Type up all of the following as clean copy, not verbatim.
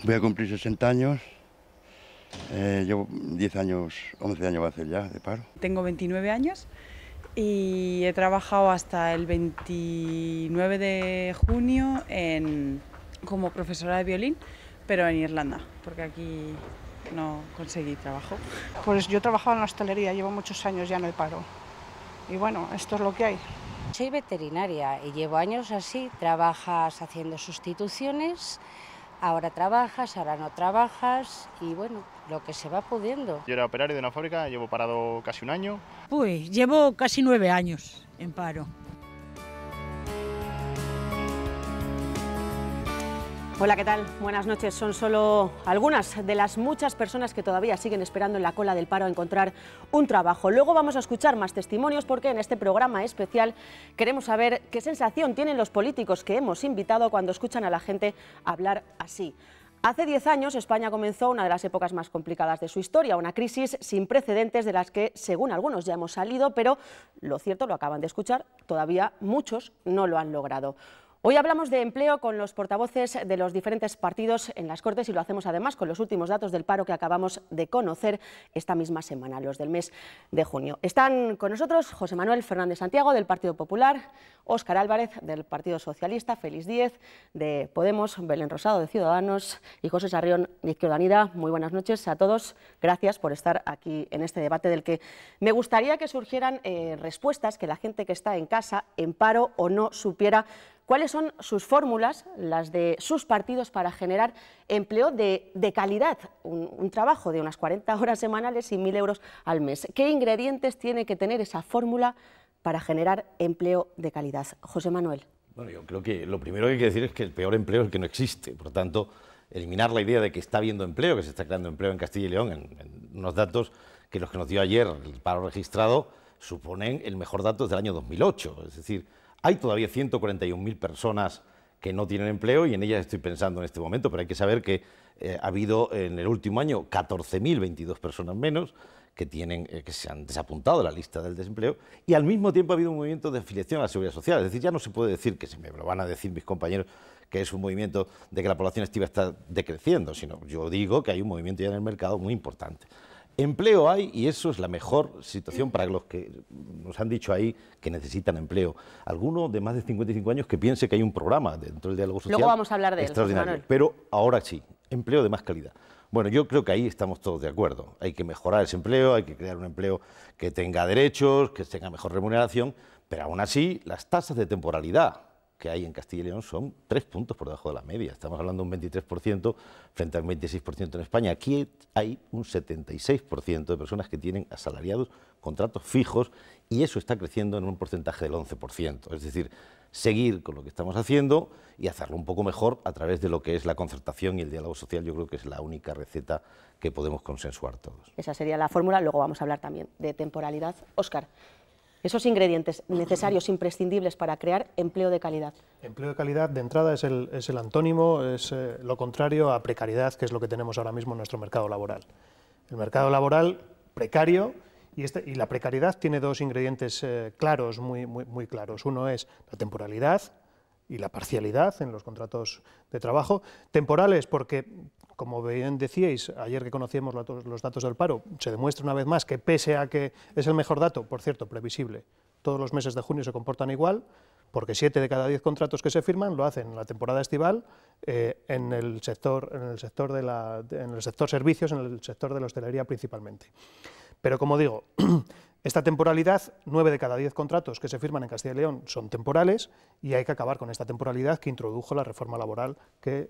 Voy a cumplir 60 años. Llevo 10 años, 11 años va a hacer ya de paro. Tengo 29 años y he trabajado hasta el 29 de junio como profesora de violín, pero en Irlanda, porque aquí no conseguí trabajo. Pues yo trabajaba en la hostelería, llevo muchos años ya en el paro. Y bueno, esto es lo que hay. Soy veterinaria y llevo años así, trabajas haciendo sustituciones, ahora trabajas, ahora no trabajas y bueno, lo que se va pudiendo. Yo era operario de una fábrica, llevo parado casi un año. Pues llevo casi 9 años en paro. Hola, ¿qué tal? Buenas noches. Son solo algunas de las muchas personas que todavía siguen esperando en la cola del paro a encontrar un trabajo. Luego vamos a escuchar más testimonios porque en este programa especial queremos saber qué sensación tienen los políticos que hemos invitado cuando escuchan a la gente hablar así. Hace 10 años España comenzó una de las épocas más complicadas de su historia, una crisis sin precedentes de las que, según algunos, ya hemos salido, pero lo cierto, lo acaban de escuchar, todavía muchos no lo han logrado. Hoy hablamos de empleo con los portavoces de los diferentes partidos en las Cortes y lo hacemos además con los últimos datos del paro que acabamos de conocer esta misma semana, los del mes de junio. Están con nosotros José Manuel Fernández Santiago del Partido Popular, Óscar Álvarez del Partido Socialista, Félix Díez de Podemos, Belén Rosado de Ciudadanos y José Sarrión de Izquierda Unida. Muy buenas noches a todos. Gracias por estar aquí en este debate del que me gustaría que surgieran respuestas, que la gente que está en casa, en paro o no, supiera cuáles son sus fórmulas, las de sus partidos, para generar empleo de calidad, un trabajo de unas 40 horas semanales y 1.000 euros al mes. ¿Qué ingredientes tiene que tener esa fórmula para generar empleo de calidad? José Manuel. Bueno, yo creo que lo primero que hay que decir es que el peor empleo es el que no existe. Por lo tanto, eliminar la idea de que está habiendo empleo, que se está creando empleo en Castilla y León, en unos datos que los que nos dio ayer el paro registrado suponen el mejor dato desde el año 2008. Es decir, hay todavía 141.000 personas que no tienen empleo y en ellas estoy pensando en este momento, pero hay que saber que ha habido en el último año 14.022 personas menos que se han desapuntado de la lista del desempleo y al mismo tiempo ha habido un movimiento de afiliación a la Seguridad Social. Es decir, ya no se puede decir, que se me lo van a decir mis compañeros, que es un movimiento de que la población activa está decreciendo, sino yo digo que hay un movimiento ya en el mercado muy importante. Empleo hay y eso es la mejor situación para los que nos han dicho ahí que necesitan empleo. Alguno de más de 55 años que piense que hay un programa dentro del diálogo social. Luego vamos a hablar de él, extraordinario. José Manuel. Pero ahora sí, empleo de más calidad. Bueno, yo creo que ahí estamos todos de acuerdo. Hay que mejorar ese empleo, hay que crear un empleo que tenga derechos, que tenga mejor remuneración, pero aún así las tasas de temporalidad que hay en Castilla y León son 3 puntos por debajo de la media. Estamos hablando de un 23% frente al 26% en España. Aquí hay un 76% de personas que tienen asalariados contratos fijos y eso está creciendo en un porcentaje del 11%. Es decir, seguir con lo que estamos haciendo y hacerlo un poco mejor a través de lo que es la concertación y el diálogo social. Yo creo que es la única receta que podemos consensuar todos. Esa sería la fórmula. Luego vamos a hablar también de temporalidad. Óscar, esos ingredientes necesarios, imprescindibles para crear empleo de calidad. Empleo de calidad, de entrada, es el antónimo, es lo contrario a precariedad, que es lo que tenemos ahora mismo en nuestro mercado laboral. El mercado laboral precario, y la precariedad tiene dos ingredientes claros, muy claros. Uno es la temporalidad y la parcialidad en los contratos de trabajo. Temporales porque, como bien decíais, ayer que conocíamos los datos del paro, se demuestra una vez más que pese a que es el mejor dato, por cierto, previsible, todos los meses de junio se comportan igual, porque 7 de cada 10 contratos que se firman lo hacen en la temporada estival, en el sector servicios, en el sector de la hostelería principalmente. Pero como digo, esta temporalidad, 9 de cada 10 contratos que se firman en Castilla y León son temporales y hay que acabar con esta temporalidad que introdujo la reforma laboral que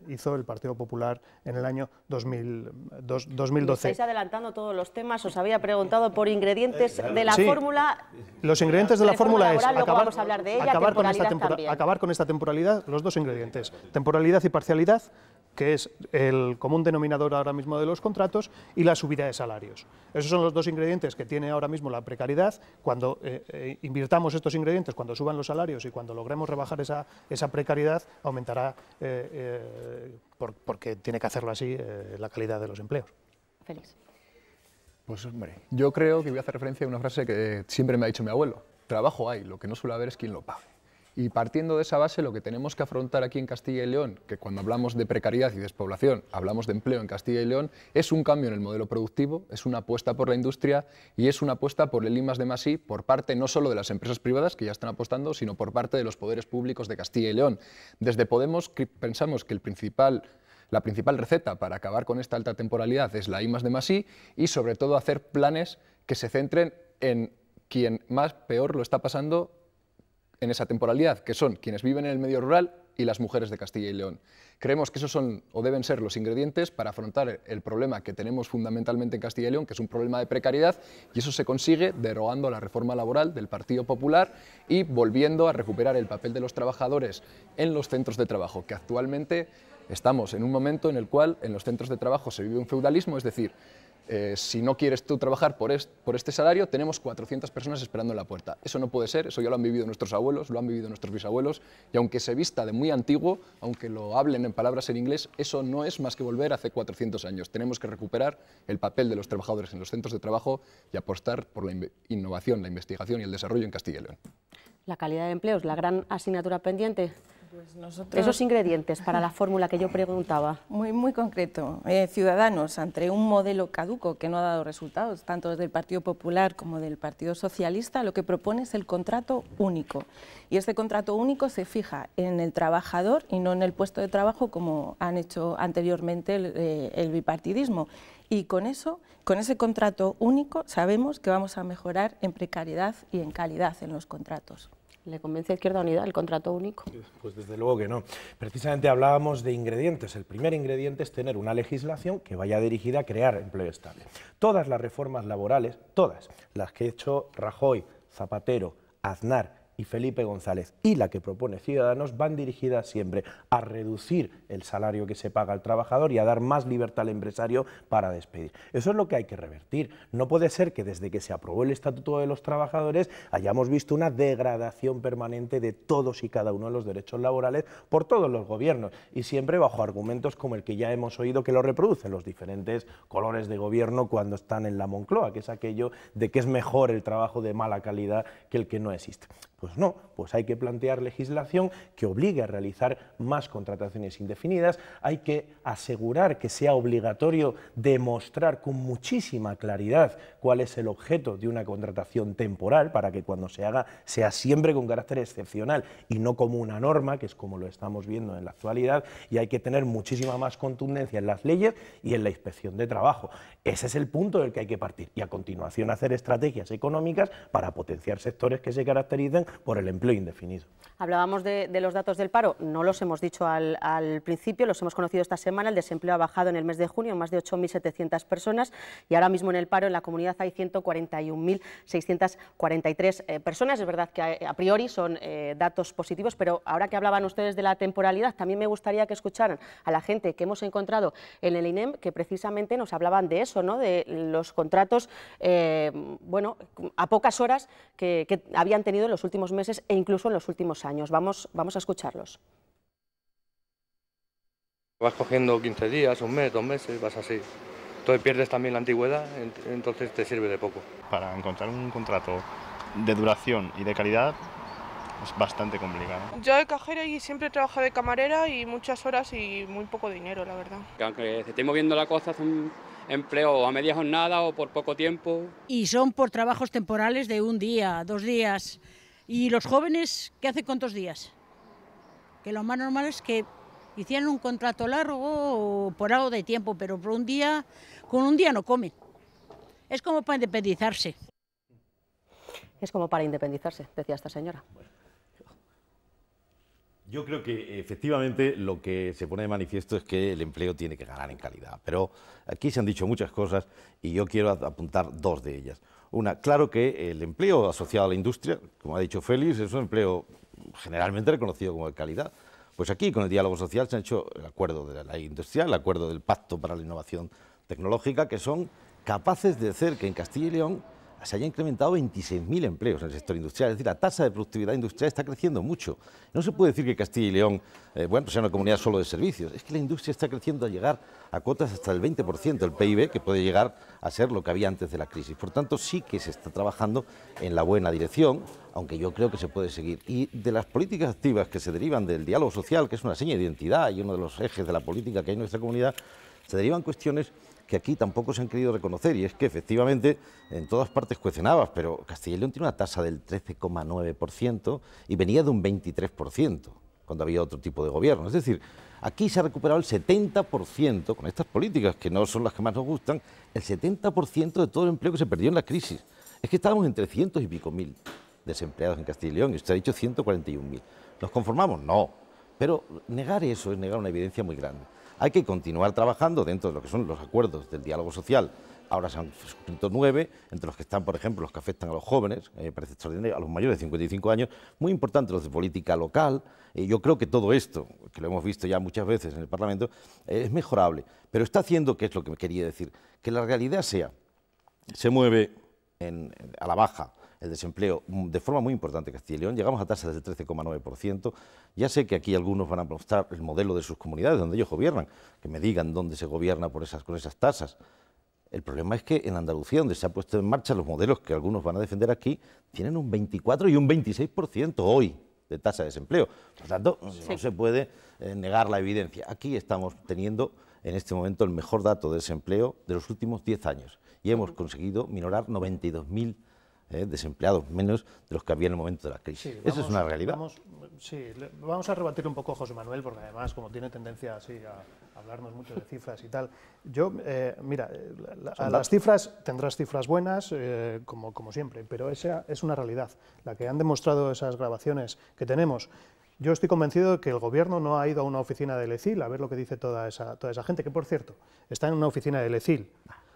hizo el Partido Popular en el año 2012. Estáis adelantando todos los temas, os había preguntado por ingredientes de la fórmula. Los ingredientes de la fórmula es acabar con esta temporalidad, los dos ingredientes, temporalidad y parcialidad, que es el común denominador ahora mismo de los contratos, y la subida de salarios. Esos son los dos ingredientes que tiene ahora mismo la precariedad. Cuando invirtamos estos ingredientes, cuando suban los salarios y cuando logremos rebajar esa precariedad, aumentará, porque tiene que hacerlo así, la calidad de los empleos. Félix. Pues hombre, yo creo que voy a hacer referencia a una frase que siempre me ha dicho mi abuelo. Trabajo hay, lo que no suele haber es quien lo pague. Y partiendo de esa base, lo que tenemos que afrontar aquí en Castilla y León, que cuando hablamos de precariedad y despoblación, hablamos de empleo en Castilla y León, es un cambio en el modelo productivo, es una apuesta por la industria y es una apuesta por el I+D+I por parte no solo de las empresas privadas, que ya están apostando, sino por parte de los poderes públicos de Castilla y León. Desde Podemos pensamos que la principal receta para acabar con esta alta temporalidad es la I+D+I y sobre todo hacer planes que se centren en quien más peor lo está pasando en esa temporalidad, que son quienes viven en el medio rural y las mujeres de Castilla y León. Creemos que esos son o deben ser los ingredientes para afrontar el problema que tenemos fundamentalmente en Castilla y León, que es un problema de precariedad, y eso se consigue derogando la reforma laboral del Partido Popular y volviendo a recuperar el papel de los trabajadores en los centros de trabajo, que actualmente estamos en un momento en el cual en los centros de trabajo se vive un feudalismo, es decir, si no quieres tú trabajar por este salario, tenemos 400 personas esperando en la puerta. Eso no puede ser, eso ya lo han vivido nuestros abuelos, lo han vivido nuestros bisabuelos, y aunque se vista de muy antiguo, aunque lo hablen en palabras en inglés, eso no es más que volver hace 400 años. Tenemos que recuperar el papel de los trabajadores en los centros de trabajo y apostar por la innovación, la investigación y el desarrollo en Castilla y León. La calidad de empleo es la gran asignatura pendiente. Pues nosotros... Esos ingredientes para la fórmula que yo preguntaba. Muy concreto. Ciudadanos, ante un modelo caduco que no ha dado resultados, tanto desde el Partido Popular como del Partido Socialista, lo que propone es el contrato único. Y este contrato único se fija en el trabajador y no en el puesto de trabajo, como han hecho anteriormente el bipartidismo. Y con ese contrato único, sabemos que vamos a mejorar en precariedad y en calidad en los contratos. ¿Le convence a Izquierda Unida el contrato único? Pues desde luego que no. Precisamente hablábamos de ingredientes. El primer ingrediente es tener una legislación que vaya dirigida a crear empleo estable. Todas las reformas laborales, todas las que ha hecho Rajoy, Zapatero, Aznar y Felipe González y la que propone Ciudadanos van dirigidas siempre a reducir el salario que se paga al trabajador y a dar más libertad al empresario para despedir. Eso es lo que hay que revertir. No puede ser que desde que se aprobó el Estatuto de los Trabajadores hayamos visto una degradación permanente de todos y cada uno de los derechos laborales por todos los gobiernos y siempre bajo argumentos como el que ya hemos oído que lo reproducen los diferentes colores de gobierno cuando están en la Moncloa, que es aquello de que es mejor el trabajo de mala calidad que el que no existe. Pues no, pues hay que plantear legislación que obligue a realizar más contrataciones indefinidas, hay que asegurar que sea obligatorio demostrar con muchísima claridad cuál es el objeto de una contratación temporal para que cuando se haga sea siempre con carácter excepcional y no como una norma, que es como lo estamos viendo en la actualidad, y hay que tener muchísima más contundencia en las leyes y en la inspección de trabajo. Ese es el punto del que hay que partir y a continuación hacer estrategias económicas para potenciar sectores que se caractericen por el empleo indefinido. Hablábamos de los datos del paro, no los hemos dicho al principio, los hemos conocido esta semana. El desempleo ha bajado en el mes de junio en más de 8.700 personas y ahora mismo en el paro en la comunidad hay 141.643 personas. Es verdad que a priori son datos positivos, pero ahora que hablaban ustedes de la temporalidad, también me gustaría que escucharan a la gente que hemos encontrado en el INEM, que precisamente nos hablaban de eso, ¿no? De los contratos bueno, a pocas horas que habían tenido en los últimos meses e incluso en los últimos años. Vamos a escucharlos. Vas cogiendo 15 días, un mes, 2 meses, vas así. Entonces pierdes también la antigüedad, entonces te sirve de poco. Para encontrar un contrato de duración y de calidad es bastante complicado. Yo de cajera y siempre he trabajado de camarera y muchas horas y muy poco dinero, la verdad. Aunque se esté moviendo la cosa, son empleo a media jornada o por poco tiempo. Y son por trabajos temporales de 1 día, 2 días. ¿Y los jóvenes qué hacen con 2 días? Que lo más normal es que hicieran un contrato largo o por algo de tiempo, pero por 1 día, con 1 día no comen. Es como para independizarse. Es como para independizarse, decía esta señora. Yo creo que efectivamente lo que se pone de manifiesto es que el empleo tiene que ganar en calidad, pero aquí se han dicho muchas cosas y yo quiero apuntar 2 de ellas. Una, claro que el empleo asociado a la industria, como ha dicho Félix, es un empleo generalmente reconocido como de calidad. Pues aquí, con el diálogo social, se ha hecho el acuerdo de la ley industrial, el acuerdo del Pacto para la Innovación Tecnológica, que son capaces de hacer que en Castilla y León se haya incrementado 26.000 empleos en el sector industrial. Es decir, la tasa de productividad industrial está creciendo mucho. No se puede decir que Castilla y León sea una comunidad solo de servicios. Es que la industria está creciendo a llegar a cuotas hasta el 20% del PIB, que puede llegar a ser lo que había antes de la crisis. Por tanto, sí que se está trabajando en la buena dirección, aunque yo creo que se puede seguir. Y de las políticas activas que se derivan del diálogo social, que es una seña de identidad y uno de los ejes de la política que hay en nuestra comunidad, se derivan cuestiones que aquí tampoco se han querido reconocer, y es que efectivamente en todas partes cuestionabas, pero Castilla y León tiene una tasa del 13,9% y venía de un 23% cuando había otro tipo de gobierno. Es decir, aquí se ha recuperado el 70%, con estas políticas que no son las que más nos gustan, el 70% de todo el empleo que se perdió en la crisis. Es que estábamos en 300 y pico mil desempleados en Castilla y León, y usted ha dicho 141.000. ¿Nos conformamos? No. Pero negar eso es negar una evidencia muy grande. Hay que continuar trabajando dentro de lo que son los acuerdos del diálogo social. Ahora se han suscrito 9, entre los que están, por ejemplo, los que afectan a los jóvenes, parece extraordinario, a los mayores de 55 años, muy importante los de política local. Yo creo que todo esto, que lo hemos visto ya muchas veces en el Parlamento, es mejorable, pero está haciendo, que es lo que me quería decir, que la realidad se mueve a la baja el desempleo de forma muy importante en Castilla y León. Llegamos a tasas del 13,9%. Ya sé que aquí algunos van a mostrar el modelo de sus comunidades donde ellos gobiernan, que me digan dónde se gobierna con esas tasas. El problema es que en Andalucía, donde se han puesto en marcha los modelos que algunos van a defender aquí, tienen un 24 y un 26% hoy de tasa de desempleo. Por tanto, no se puede negar la evidencia. Aquí estamos teniendo en este momento el mejor dato de desempleo de los últimos 10 años y hemos conseguido minorar 92.000 desempleados menos de los que había en el momento de la crisis. Sí, Esa es una realidad. Vamos a rebatir un poco a José Manuel, porque además, como tiene tendencia así a hablarnos mucho de cifras y tal, yo, mira, las cifras, tendrás cifras buenas, como siempre, pero esa es una realidad, la que han demostrado esas grabaciones que tenemos. Yo estoy convencido de que el Gobierno no ha ido a una oficina del ECIL a ver lo que dice toda esa gente, que por cierto, está en una oficina del ECIL,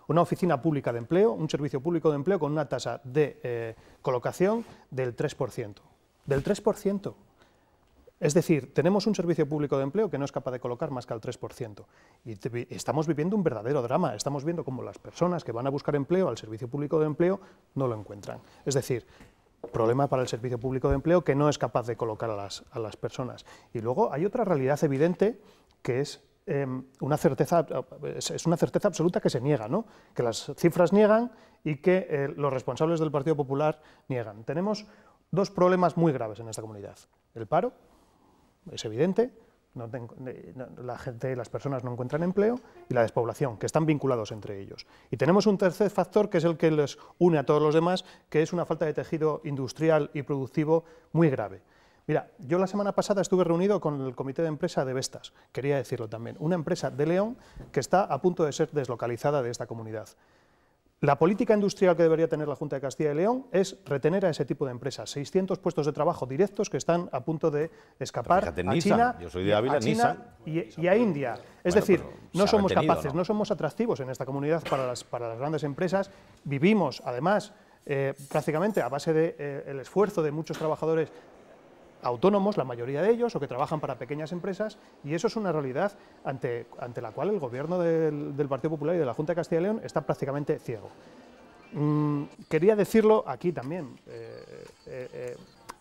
una oficina pública de empleo, un servicio público de empleo con una tasa de colocación del 3%. Del 3%. Es decir, tenemos un servicio público de empleo que no es capaz de colocar más que al 3%. Y estamos viviendo un verdadero drama. Estamos viendo cómo las personas que van a buscar empleo al servicio público de empleo no lo encuentran. Es decir, problema para el servicio público de empleo que no es capaz de colocar a las personas. Y luego hay otra realidad evidente que es una certeza absoluta que se niega, ¿no? Que las cifras niegan y que los responsables del Partido Popular niegan. Tenemos dos problemas muy graves en esta comunidad. El paro, es evidente, las personas no encuentran empleo, y la despoblación, que están vinculados entre ellos. Y tenemos un tercer factor que es el que les une a todos los demás, que es una falta de tejido industrial y productivo muy grave. Mira, yo la semana pasada estuve reunido con el comité de empresa de Vestas, quería decirlo también, una empresa de León que está a punto de ser deslocalizada de esta comunidad. La política industrial que debería tener la Junta de Castilla y León es retener a ese tipo de empresas, 600 puestos de trabajo directos que están a punto de escapar a China, yo soy de Ávila, y a India. Es decir, no somos capaces, no somos atractivos en esta comunidad para las grandes empresas. Vivimos, además, prácticamente a base del esfuerzo de muchos trabajadores autónomos, la mayoría de ellos, o que trabajan para pequeñas empresas, y eso es una realidad ante la cual el Gobierno del Partido Popular y de la Junta de Castilla y León está prácticamente ciego. Quería decirlo aquí también,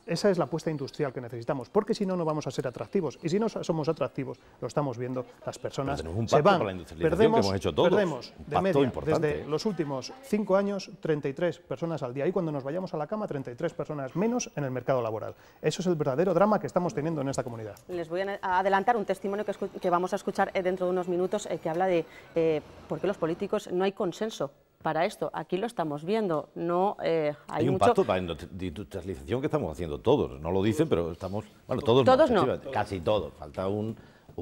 esa es la apuesta industrial que necesitamos, porque si no, no vamos a ser atractivos, y si no somos atractivos, lo estamos viendo, las personas se van, perdemos de media, desde los últimos 5 años, 33 personas al día, y cuando nos vayamos a la cama, 33 personas menos en el mercado laboral. Eso es el verdadero drama que estamos teniendo en esta comunidad. Les voy a adelantar un testimonio que vamos a escuchar dentro de unos minutos, que habla de por qué los políticos no hay consenso para esto. Aquí lo estamos viendo, no hay un mucho... pacto para industrialización que estamos haciendo todos, no lo dicen, pero estamos... Bueno, todos no. Casi todos. Falta un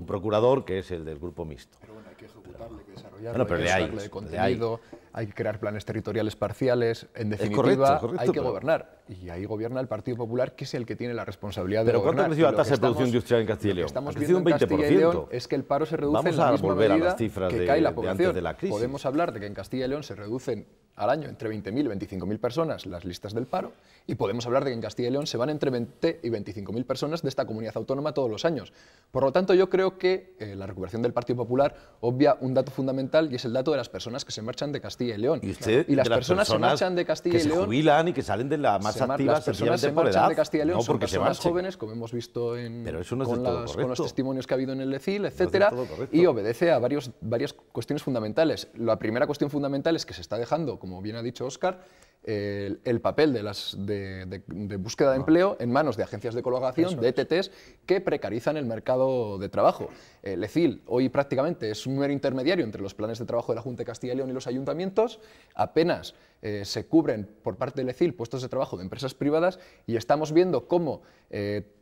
procurador que es el del grupo mixto. Pero bueno, hay que ejecutarlo, hay que desarrollarlo, hay que darle de contenido, hay que crear planes territoriales parciales, en definitiva, hay que gobernar. Y ahí gobierna el Partido Popular, que es el que tiene la responsabilidad de gobernar. ¿Pero cuánto ha crecido la tasa de producción industrial en Castilla y León? Lo que estamos viendo en Castilla y León es que el paro se reduce en la misma medida que cae la población. Podemos hablar de que en Castilla y León se reducen al año entre 20.000 y 25.000 personas las listas del paro, y podemos hablar de que en Castilla y León se van entre 20 y 25.000 personas de esta comunidad autónoma todos los años. Por lo tanto, yo creo que la recuperación del Partido Popular obvia un dato fundamental y es el dato de las personas que se marchan de Castilla y León. Y usted, y las de las personas se marchan de Castilla que y León. se jubilan y que salen de la más activa, las personas se por marchan edad, de Castilla y León, no son porque se personas marchen. jóvenes, como hemos visto Pero eso no es con, del todo con los correcto. testimonios que ha habido en el ECIL, No es etcétera, del todo correcto. y obedece a varias cuestiones fundamentales. La primera cuestión fundamental es que se está dejando, como bien ha dicho Óscar, el papel de búsqueda de empleo en manos de agencias de colocación, de ETTs, que precarizan el mercado de trabajo. El ECIL hoy prácticamente es un mero intermediario entre los planes de trabajo de la Junta de Castilla y León y los ayuntamientos. Apenas se cubren por parte del ECIL puestos de trabajo de empresas privadas y estamos viendo cómo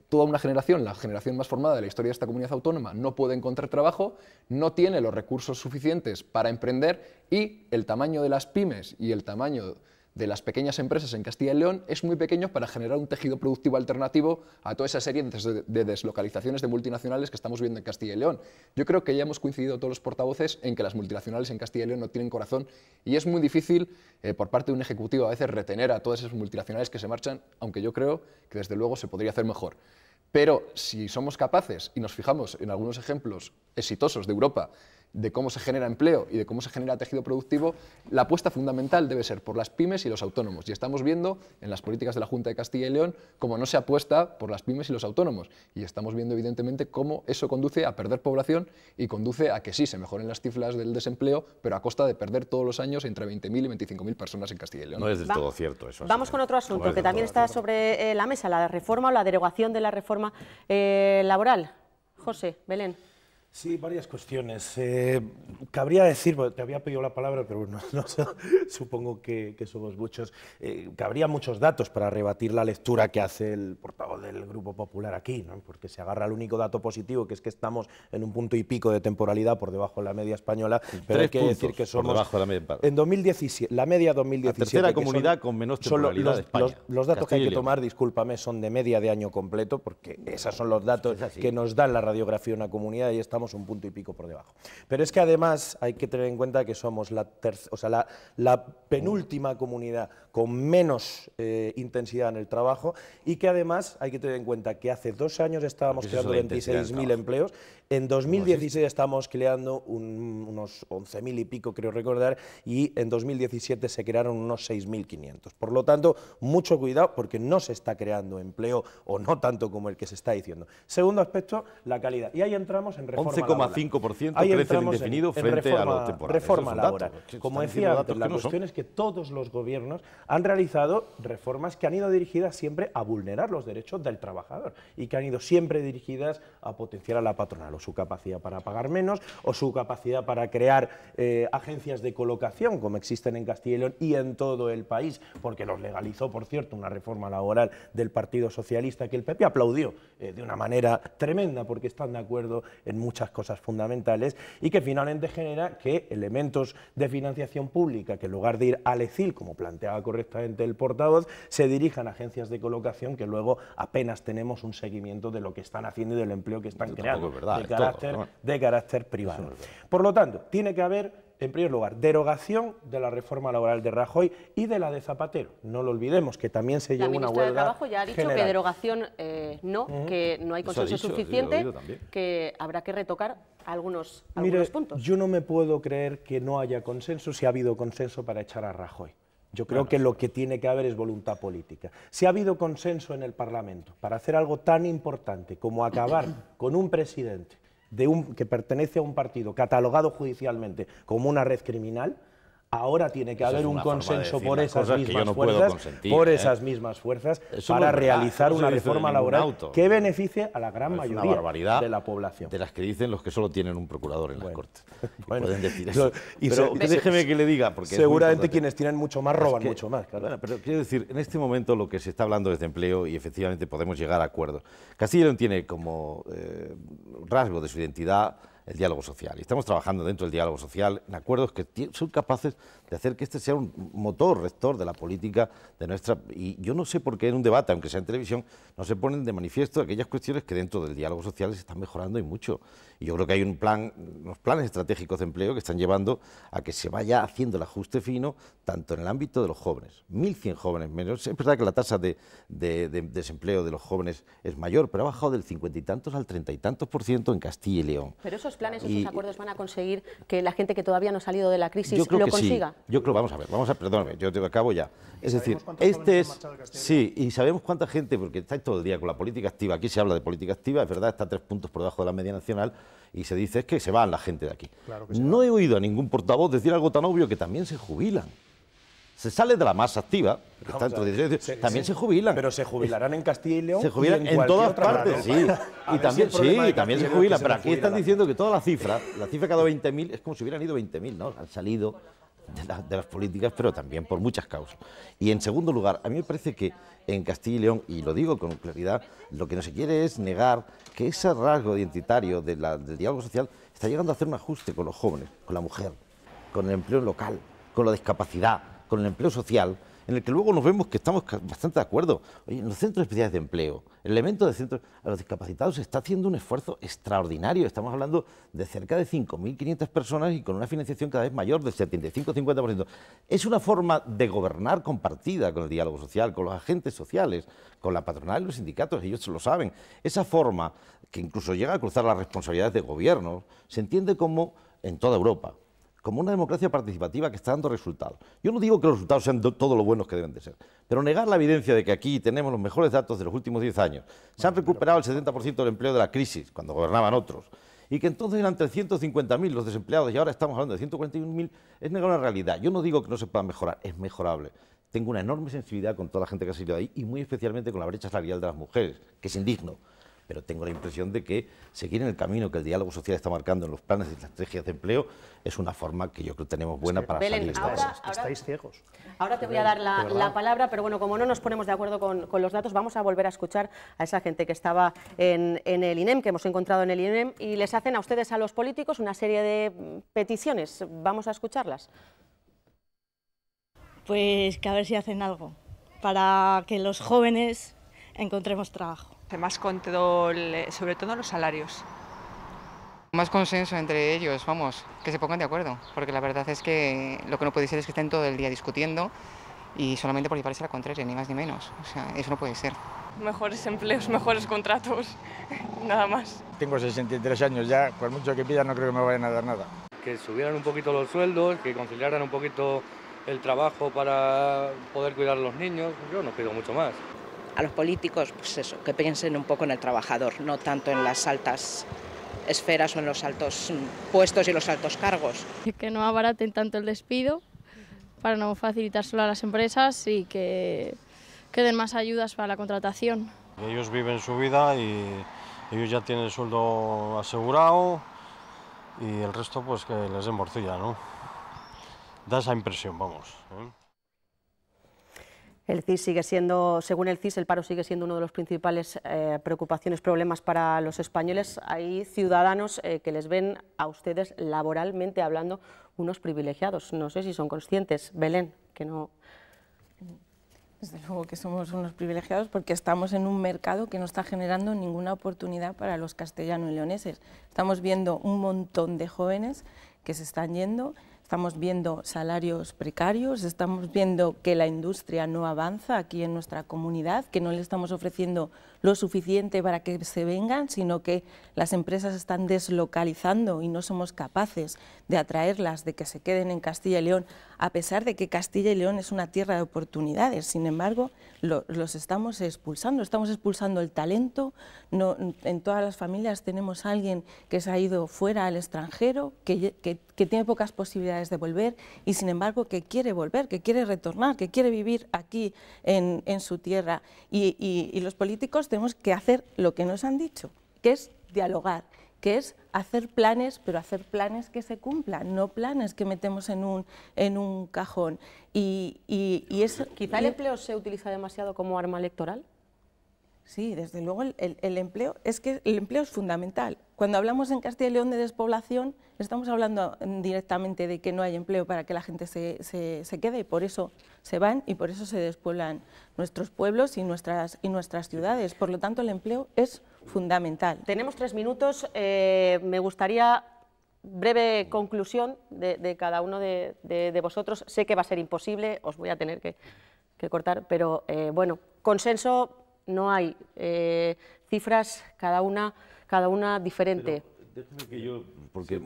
toda una generación, la generación más formada de la historia de esta comunidad autónoma, no puede encontrar trabajo, no tiene los recursos suficientes para emprender y el tamaño de las pymes y el tamaño de las pequeñas empresas en Castilla y León es muy pequeño para generar un tejido productivo alternativo a toda esa serie de deslocalizaciones de multinacionales que estamos viendo en Castilla y León. Yo creo que ya hemos coincidido todos los portavoces en que las multinacionales en Castilla y León no tienen corazón y es muy difícil por parte de un ejecutivo a veces retener a todas esas multinacionales que se marchan, aunque yo creo que desde luego se podría hacer mejor. Pero si somos capaces y nos fijamos en algunos ejemplos exitosos de Europa de cómo se genera empleo y de cómo se genera tejido productivo, la apuesta fundamental debe ser por las pymes y los autónomos. Y estamos viendo en las políticas de la Junta de Castilla y León cómo no se apuesta por las pymes y los autónomos. Y estamos viendo evidentemente cómo eso conduce a perder población y conduce a que sí, se mejoren las cifras del desempleo, pero a costa de perder todos los años entre 20.000 y 25.000 personas en Castilla y León. No es del todo cierto eso. Vamos con otro asunto que también está sobre la mesa, la reforma o la derogación de la reforma laboral. José, Belén. Sí, varias cuestiones. Cabría decir, te había pedido la palabra, pero no, supongo que somos muchos. Cabría muchos datos para rebatir la lectura que hace el portavoz del Grupo Popular aquí, ¿no? Porque se agarra al único dato positivo, que es que estamos en un punto y pico de temporalidad por debajo de la media española, pero hay que decir que somos... por debajo de la media. En 2017, la media 2017... La tercera comunidad con menos temporalidad de España. Los datos que hay que tomar, discúlpame, son de media de año completo, porque esos son los datos que nos dan la radiografía de una comunidad y estamos un punto y pico por debajo. Pero es que además hay que tener en cuenta que somos la penúltima comunidad con menos intensidad en el trabajo y que además hay que tener en cuenta que hace 2 años estábamos creando 26.000 empleos, en 2016 estábamos creando unos 11.000 y pico, creo recordar, y en 2017 se crearon unos 6.500. Por lo tanto, mucho cuidado porque no se está creando empleo o no tanto como el que se está diciendo. Segundo aspecto, la calidad. Y ahí entramos en reforma 11,5% crece el indefinido frente a lo temporal. Reforma laboral. Como decía antes, la cuestión es que todos los gobiernos han realizado reformas que han ido dirigidas siempre a vulnerar los derechos del trabajador y que han ido siempre dirigidas a potenciar a la patronal o su capacidad para pagar menos o su capacidad para crear agencias de colocación como existen en Castilla y León y en todo el país, porque los legalizó, por cierto, una reforma laboral del Partido Socialista que el PP aplaudió de una manera tremenda porque están de acuerdo en muchas cosas fundamentales y que finalmente genera que elementos de financiación pública que en lugar de ir al ECIL, como planteaba correctamente el portavoz, se dirijan a agencias de colocación que luego apenas tenemos un seguimiento de lo que están haciendo y del empleo que están creando de carácter privado. Por lo tanto, tiene que haber, en primer lugar, derogación de la reforma laboral de Rajoy y de la de Zapatero. No lo olvidemos, que también se llevó una huelga de Trabajo ya ha dicho general. que derogación no, que no hay consenso suficiente, que habrá que retocar algunos puntos. Yo no me puedo creer que no haya consenso si ha habido consenso para echar a Rajoy. Yo creo que lo que tiene que haber es voluntad política. Si ha habido consenso en el Parlamento para hacer algo tan importante como acabar con un presidente que pertenece a un partido catalogado judicialmente como una red criminal, ahora tiene que haber un consenso por esas mismas fuerzas, para realizar una reforma laboral que beneficie a la gran mayoría de la población. De las que dicen los que solo tienen un procurador en las Cortes. Pueden decir eso. Pero déjeme que le diga, porque seguramente quienes tienen mucho más roban mucho más. Claro. Bueno, pero quiero decir, en este momento lo que se está hablando es de empleo y efectivamente podemos llegar a acuerdos. Castilla y León tiene como rasgo de su identidad el diálogo social. Y estamos trabajando dentro del diálogo social en acuerdos que son capaces de hacer que este sea un motor rector de la política de nuestra... Y yo no sé por qué en un debate, aunque sea en televisión, no se ponen de manifiesto aquellas cuestiones que dentro del diálogo social se están mejorando y mucho. Y yo creo que hay unos planes estratégicos de empleo que están llevando a que se vaya haciendo el ajuste fino, tanto en el ámbito de los jóvenes. 1.100 jóvenes menos. Es verdad que la tasa de desempleo de los jóvenes es mayor, pero ha bajado del 50 y tantos al 30 y tantos % en Castilla y León. Pero eso es esos planes, esos acuerdos van a conseguir que la gente que todavía no ha salido de la crisis yo creo lo que consiga? Sí. Yo creo, vamos a ver, perdóname, yo te acabo ya. Es decir, sí, y sabemos cuánta gente, porque estáis todo el día con la política activa, aquí se habla de política activa, es verdad, está 3 puntos por debajo de la media nacional, y se dice es que se van la gente de aquí. Claro no he oído a ningún portavoz decir algo tan obvio, que también se jubilan. Se sale de la masa activa, que está entre 18, también se jubilan. Pero se jubilarán en Castilla y León. Se jubilan en todas partes, sí. Y también, también se jubilan. Pero aquí están diciendo que toda la cifra que ha dado 20.000 es como si hubieran ido 20.000, ¿no? Han salido de las políticas, pero también por muchas causas. Y en segundo lugar, a mí me parece que en Castilla y León, y lo digo con claridad, lo que no se quiere es negar que ese rasgo identitario del diálogo social está llegando a hacer un ajuste con los jóvenes, con la mujer, con el empleo local, con la discapacidad, con el empleo social, en el que luego nos vemos que estamos bastante de acuerdo. Oye, en los centros especiales de empleo, el elemento de centros a los discapacitados se está haciendo un esfuerzo extraordinario. Estamos hablando de cerca de 5.500 personas y con una financiación cada vez mayor, del 75-50%. Es una forma de gobernar compartida con el diálogo social, con los agentes sociales, con la patronal y los sindicatos, ellos lo saben. Esa forma, que incluso llega a cruzar las responsabilidades de gobierno, se entiende como en toda Europa, como una democracia participativa que está dando resultados. Yo no digo que los resultados sean todo lo buenos que deben de ser, pero negar la evidencia de que aquí tenemos los mejores datos de los últimos 10 años, se han recuperado el 70% del empleo de la crisis, cuando gobernaban otros, y que entonces eran 350.000 los desempleados y ahora estamos hablando de 141.000, es negar una realidad. Yo no digo que no se pueda mejorar, es mejorable. Tengo una enorme sensibilidad con toda la gente que ha salido de ahí y muy especialmente con la brecha salarial de las mujeres, que es indigno. Pero tengo la impresión de que seguir en el camino que el diálogo social está marcando en los planes y estrategias de empleo es una forma que yo creo que tenemos buena para Belén, salir de ahora, esta. Estáis ciegos. Ahora te voy a dar la palabra, pero bueno, como no nos ponemos de acuerdo con los datos, vamos a volver a escuchar a esa gente que estaba en el INEM, que hemos encontrado en el INEM, y les hacen a ustedes, a los políticos, una serie de peticiones. Vamos a escucharlas. Pues que a ver si hacen algo para que los jóvenes encontremos trabajo. Más control, sobre todo los salarios. Más consenso entre ellos, vamos, que se pongan de acuerdo, porque la verdad es que lo que no puede ser es que estén todo el día discutiendo y solamente por llevarse la contraria, ni más ni menos. O sea, eso no puede ser. Mejores empleos, mejores contratos, nada más. Tengo 63 años ya, por mucho que pidan no creo que me vayan a dar nada. Que subieran un poquito los sueldos, que conciliaran un poquito el trabajo para poder cuidar a los niños, yo no pido mucho más. A los políticos, pues eso, que piensen un poco en el trabajador, no tanto en las altas esferas o en los altos puestos y los altos cargos. Que no abaraten tanto el despido para no facilitárselo a las empresas y que den más ayudas para la contratación. Ellos viven su vida y ellos ya tienen el sueldo asegurado y el resto pues que les den morcilla, ¿no? Da esa impresión, vamos, ¿eh? El CIS sigue siendo, según el CIS, el paro sigue siendo uno de los principales preocupaciones, problemas para los españoles. Hay ciudadanos que les ven a ustedes, laboralmente hablando, unos privilegiados. No sé si son conscientes, Belén, que no... Desde luego que somos unos privilegiados porque estamos en un mercado que no está generando ninguna oportunidad para los castellanos y leoneses. Estamos viendo un montón de jóvenes que se están yendo. Estamos viendo salarios precarios, estamos viendo que la industria no avanza aquí en nuestra comunidad, que no le estamos ofreciendo lo suficiente para que se vengan, sino que las empresas están deslocalizando y no somos capaces de atraerlas, de que se queden en Castilla y León, a pesar de que Castilla y León es una tierra de oportunidades. Sin embargo, los estamos expulsando el talento. No, en todas las familias tenemos a alguien que se ha ido fuera al extranjero, que tiene pocas posibilidades de volver y sin embargo que quiere volver, que quiere retornar, que quiere vivir aquí en su tierra. Y los políticos tenemos que hacer lo que nos han dicho, que es dialogar, que es hacer planes, pero hacer planes que se cumplan, no planes que metemos en un cajón. ¿Quizá el empleo se utiliza demasiado como arma electoral? Sí, desde luego el empleo, es que el empleo es fundamental. Cuando hablamos en Castilla y León de despoblación, estamos hablando directamente de que no hay empleo para que la gente se quede y por eso se van y por eso se despueblan nuestros pueblos y nuestras ciudades. Por lo tanto, el empleo es fundamental. Tenemos 3 minutos. Me gustaría breve conclusión de cada uno de vosotros. Sé que va a ser imposible, os voy a tener que cortar, pero bueno, consenso no hay, cifras cada una diferente. Déjeme que yo, porque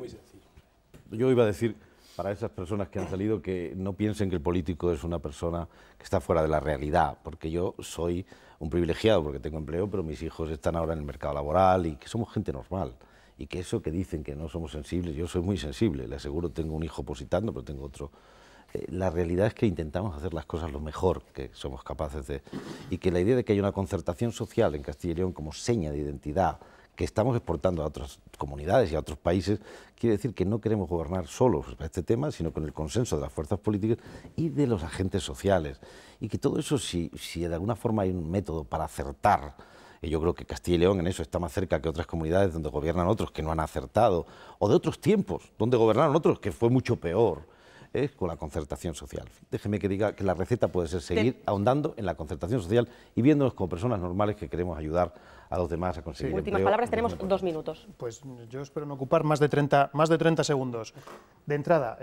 yo iba a decir para esas personas que han salido que no piensen que el político es una persona que está fuera de la realidad, porque yo soy un privilegiado porque tengo empleo, pero mis hijos están ahora en el mercado laboral y que somos gente normal. Y que eso que dicen que no somos sensibles, yo soy muy sensible, le aseguro, tengo un hijo opositando, pero tengo otro. La realidad es que intentamos hacer las cosas lo mejor que somos capaces de... Y que la idea de que haya una concertación social en Castilla y León como seña de identidad que estamos exportando a otras comunidades y a otros países, quiere decir que no queremos gobernar solos para este tema, sino con el consenso de las fuerzas políticas y de los agentes sociales. Y que todo eso, si de alguna forma hay un método para acertar, y yo creo que Castilla y León en eso está más cerca que otras comunidades donde gobiernan otros que no han acertado, o de otros tiempos donde gobernaron otros que fue mucho peor, es con la concertación social. Déjeme que diga que la receta puede ser seguir ahondando en la concertación social y viéndonos como personas normales que queremos ayudar a los demás a conseguir Últimas empleo. palabras, tenemos 2 minutos. Pues yo espero no ocupar más de 30 segundos. De entrada,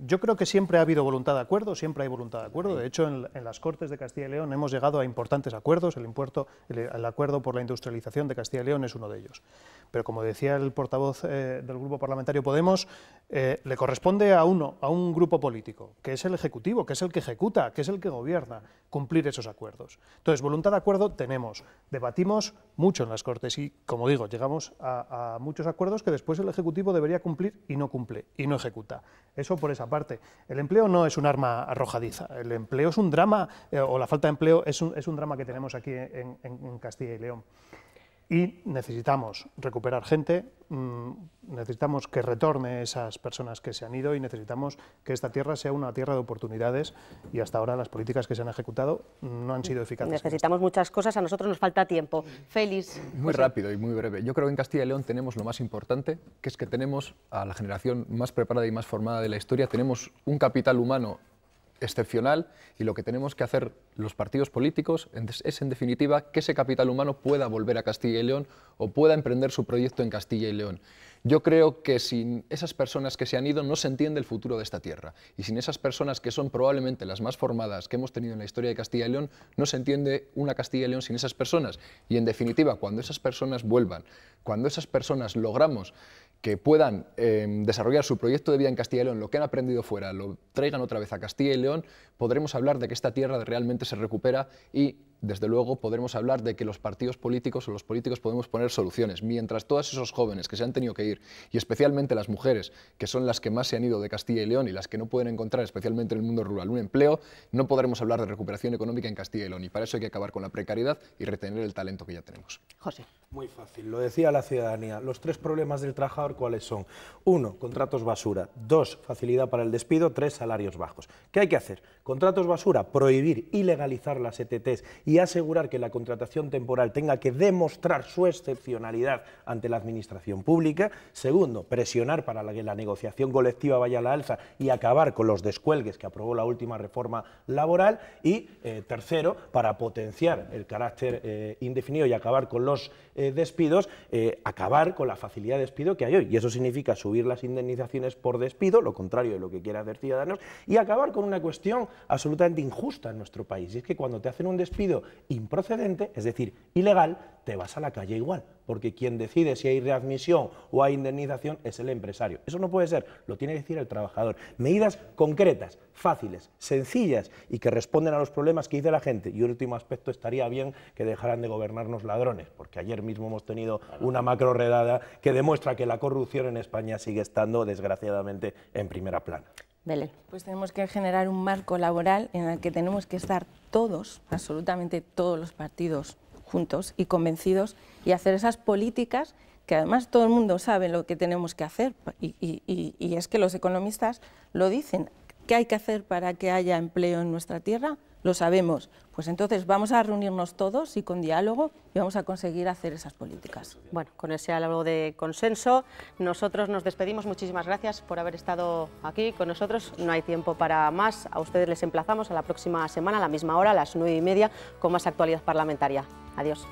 yo creo que siempre ha habido voluntad de acuerdo, siempre hay voluntad de acuerdo. De hecho, en las Cortes de Castilla y León hemos llegado a importantes acuerdos. El acuerdo por la industrialización de Castilla y León es uno de ellos. Pero como decía el portavoz del Grupo Parlamentario Podemos, le corresponde a un grupo político, que es el Ejecutivo, que es el que ejecuta, que es el que gobierna, cumplir esos acuerdos. Entonces, voluntad de acuerdo tenemos. Debatimos mucho en las Cortes y, como digo, llegamos a muchos acuerdos que después el Ejecutivo debería cumplir y no cumple, y no ejecuta. Eso por esa parte. El empleo no es un arma arrojadiza, el empleo es un drama, o la falta de empleo es un drama que tenemos aquí en Castilla y León. Y necesitamos recuperar gente, necesitamos que retorne esas personas que se han ido y necesitamos que esta tierra sea una tierra de oportunidades y hasta ahora las políticas que se han ejecutado no han sido eficaces. Necesitamos muchas cosas, a nosotros nos falta tiempo. Félix. Muy rápido y muy breve. Yo creo que en Castilla y León tenemos lo más importante, que es que tenemos a la generación más preparada y más formada de la historia, tenemos un capital humano excepcional y lo que tenemos que hacer los partidos políticos es, en definitiva, que ese capital humano pueda volver a Castilla y León o pueda emprender su proyecto en Castilla y León. Yo creo que sin esas personas que se han ido no se entiende el futuro de esta tierra y sin esas personas que son probablemente las más formadas que hemos tenido en la historia de Castilla y León no se entiende una Castilla y León sin esas personas y en definitiva cuando esas personas vuelvan, cuando esas personas logramos que puedan desarrollar su proyecto de vida en Castilla y León, lo que han aprendido fuera, lo traigan otra vez a Castilla y León, podremos hablar de que esta tierra realmente se recupera y, desde luego, podremos hablar de que los partidos políticos o los políticos podemos poner soluciones. Mientras todos esos jóvenes que se han tenido que ir, y especialmente las mujeres, que son las que más se han ido de Castilla y León y las que no pueden encontrar, especialmente en el mundo rural, un empleo, no podremos hablar de recuperación económica en Castilla y León. Y para eso hay que acabar con la precariedad y retener el talento que ya tenemos. José. Muy fácil, lo decía la ciudadanía. Los 3 problemas del trabajador, ¿cuáles son? 1, contratos basura. 2, facilidad para el despido. 3, salarios bajos. ¿Qué hay que hacer? Contratos basura, prohibir y legalizar las ETTs y asegurar que la contratación temporal tenga que demostrar su excepcionalidad ante la administración pública. 2, presionar para que la negociación colectiva vaya a la alza y acabar con los descuelgues que aprobó la última reforma laboral. Y 3, para potenciar el carácter indefinido y acabar con los despidos, acabar con la facilidad de despido que hay hoy. Y eso significa subir las indemnizaciones por despido, lo contrario de lo que quiere hacer Ciudadanos, y acabar con una cuestión absolutamente injusta en nuestro país. Y es que cuando te hacen un despido improcedente, es decir, ilegal, te vas a la calle igual, porque quien decide si hay readmisión o hay indemnización es el empresario. Eso no puede ser, lo tiene que decir el trabajador. Medidas concretas, fáciles, sencillas y que responden a los problemas que dice la gente. Y último aspecto, estaría bien que dejaran de gobernarnos ladrones, porque ayer mismo hemos tenido una macro redada que demuestra que la corrupción en España sigue estando, desgraciadamente, en primera plana. Belén. Pues tenemos que generar un marco laboral en el que tenemos que estar todos, absolutamente todos los partidos juntos y convencidos y hacer esas políticas que además todo el mundo sabe lo que tenemos que hacer y es que los economistas lo dicen. ¿Qué hay que hacer para que haya empleo en nuestra tierra? Lo sabemos. Pues entonces vamos a reunirnos todos y con diálogo y vamos a conseguir hacer esas políticas. Bueno, con ese algo de consenso, nosotros nos despedimos. Muchísimas gracias por haber estado aquí con nosotros. No hay tiempo para más. A ustedes les emplazamos a la próxima semana, a la misma hora, a las 9:30, con más actualidad parlamentaria. Adiós.